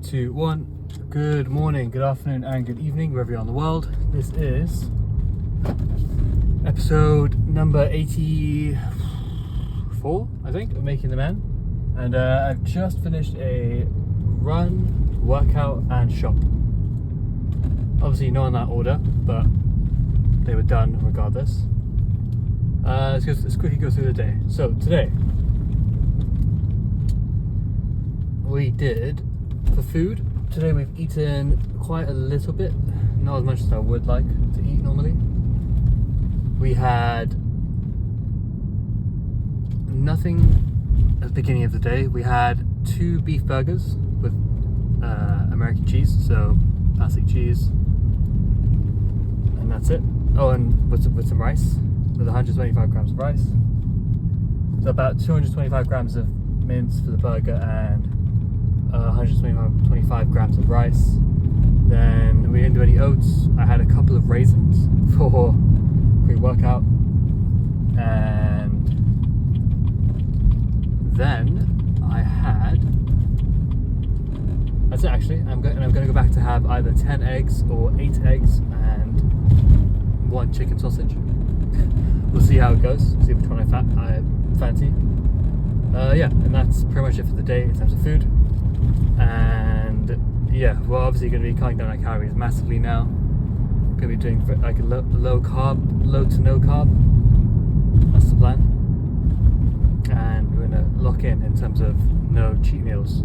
2, 1. Good morning, good afternoon, and good evening, wherever you are in the world. This is episode number 84, I think, of Making the Man. And I've just finished a run, workout, and shop. Obviously, not in that order, but they were done regardless. Let's quickly go through the day. So, today, we did, for food, today we've eaten quite a little bit, not as much as I would like to eat normally. We had nothing at the beginning of the day. We had 2 beef burgers with American cheese, so classic cheese, and that's it. Oh, and with some rice, with 125 grams of rice. So about 225 grams of mince for the burger and 125 grams of rice. Then we didn't do any oats. I had a couple of raisins for pre-workout, and then I had, that's it actually. I'm going to go back to have either 10 eggs or 8 eggs and 1 chicken sausage. We'll see how it goes, see which one I fancy. Yeah, and that's pretty much it for the day in terms of food. And yeah, we're obviously going to be cutting down our calories massively now. Going to be doing like a low to no carb. That's the plan. And we're going to lock in terms of no cheat meals.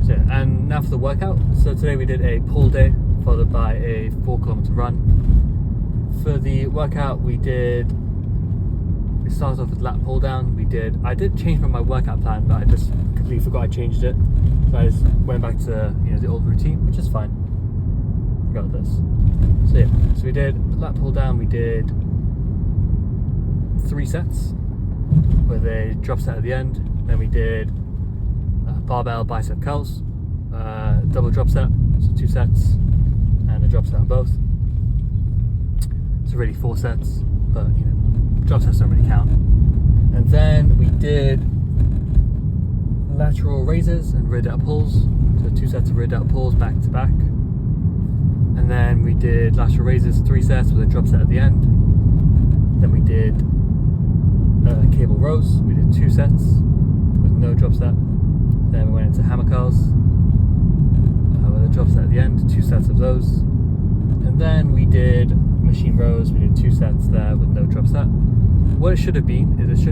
So yeah, and now for the workout. So today we did a pull day followed by a 4-kilometer run. For the workout we started off with lat pull down. I did change my workout plan, but I just completely forgot I changed it. So I just went back to the old routine, which is fine. Regardless. So yeah, so we did lat pull down. We did 3 sets with a drop set at the end. Then we did barbell bicep curls, double drop set, so 2 sets, and a drop set on both. So really 4 sets, but drop sets don't really count. And then we did lateral raises and rear delta pulls, so 2 sets of rear delta pulls back to back. And then we did lateral raises 3 sets with a drop set at the end. Then we did cable rows. We did 2 sets with no drop set. Then we went into hammer curls with a drop set at the end, 2 sets of those. And then we did machine rows. We did 2 sets there with no drop set. What it should have been is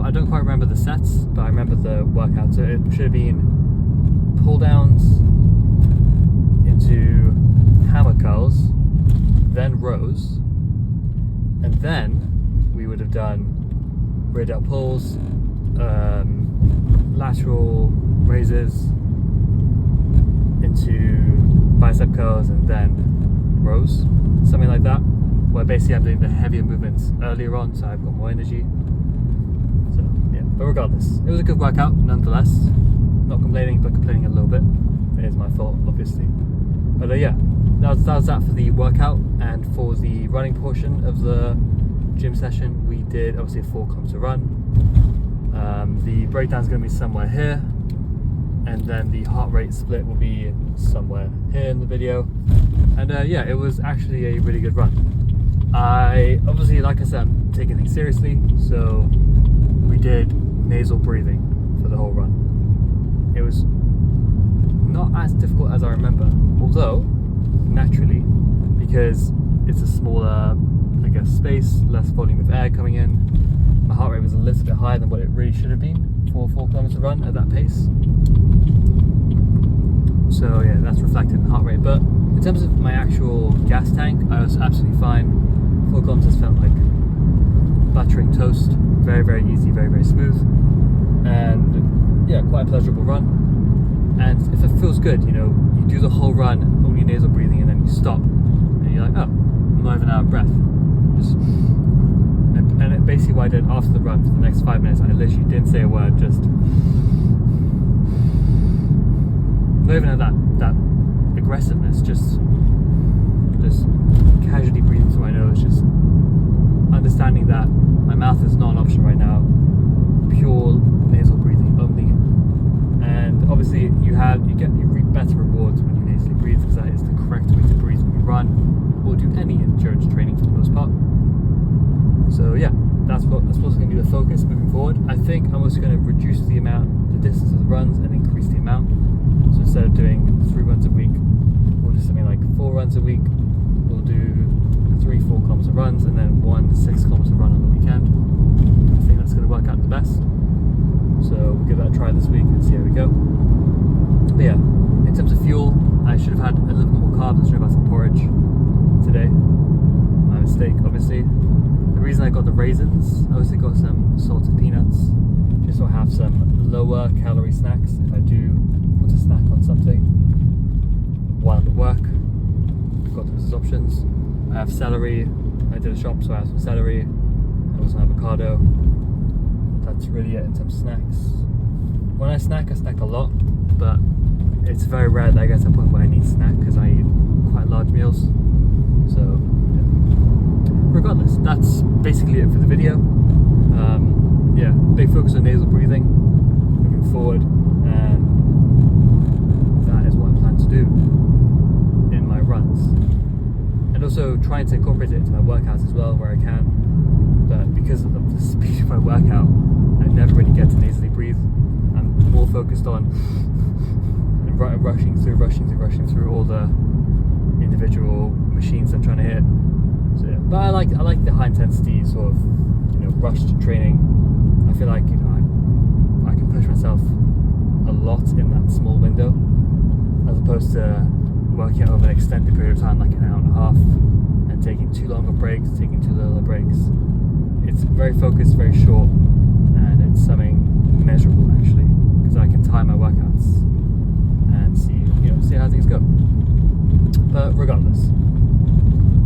I don't quite remember the sets, but I remember the workout. So it should have been pull downs into hammer curls, then rows, and then we would have done rear delta pulls, lateral raises into bicep curls, and then rows, something like that, where basically I'm doing the heavier movements earlier on, so I've got more energy. So yeah, but regardless, it was a good workout nonetheless. Not complaining, but complaining a little bit. It is my fault, obviously. But yeah, that was that for the workout. And for the running portion of the gym session, we did obviously a 4-kilometer run. The breakdown is going to be somewhere here, and then the heart rate split will be somewhere here in the video. And yeah, it was actually a really good run. I obviously, like I said, I'm taking things seriously, so we did nasal breathing for the whole run. It was not as difficult as I remember, although naturally, because it's a smaller, I guess, space, less volume of air coming in, my heart rate was a little bit higher than what it really should have been for a 4-kilometer run at that pace. So yeah, that's reflected in the heart rate. But in terms of my actual gas tank, I was absolutely fine. 4 kilometers felt like buttering toast. Very, very easy, very, very smooth. And yeah, quite a pleasurable run. And if it feels good, you do the whole run, only nasal breathing, and then you stop. And you're like, oh, I'm not even out of breath. And basically what I did after the run for the next 5 minutes, I literally didn't say a word, just not even at that aggressiveness, just casually breathing through my nose, just understanding that my mouth is not an option right now, pure nasal breathing only. you reap better rewards when you nasally breathe, because that is the correct way to breathe when you run or do any endurance training for the most part. So yeah, that's what's going to be the focus moving forward. I think I'm also going to reduce the distance of the runs and increase the amount. So instead of doing 3 runs a week, we'll do something like 4 runs a week. We'll do 3 4 kilometer runs and then 1 6 kilometer run on the weekend. I think that's going to work out the best. So we'll give that a try this week and see how we go. But yeah, in terms of fuel, I should have had a little more carbs. I should have had some porridge today. My mistake, obviously. The reason I got the raisins, I also got some salted peanuts, just so I have some lower calorie snacks if I do want to snack on something while I'm at work. I've got those as options. I have celery. I did a shop, so I have some celery. I also have avocado. That's really it in terms of snacks. When I snack a lot, but it's very rare that I get to a point where I need snack because I eat quite large meals. So yeah. Regardless, that's basically it for the video. Yeah, big focus on nasal breathing moving forward, and that is what I plan to do in my runs. And also trying to incorporate it into my workouts as well where I can. But because of the speed of my workout, I never really get to nasally breathe. I'm more focused on rushing through all the individual machines I'm trying to hit. So, yeah. But I like the high intensity sort of rushed training. I feel like I can push myself a lot in that small window, as opposed to working out over an extended period of time, like an hour and a half, and taking too long of breaks, taking too little of breaks. It's very focused, very short, and it's something measurable actually, because I can time my workouts and see how things go. But regardless,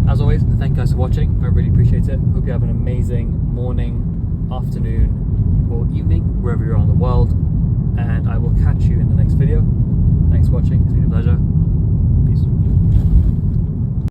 as always, thank you guys for watching. I really appreciate it. Hope you have an amazing morning, afternoon, or evening, wherever you're on the world. And I will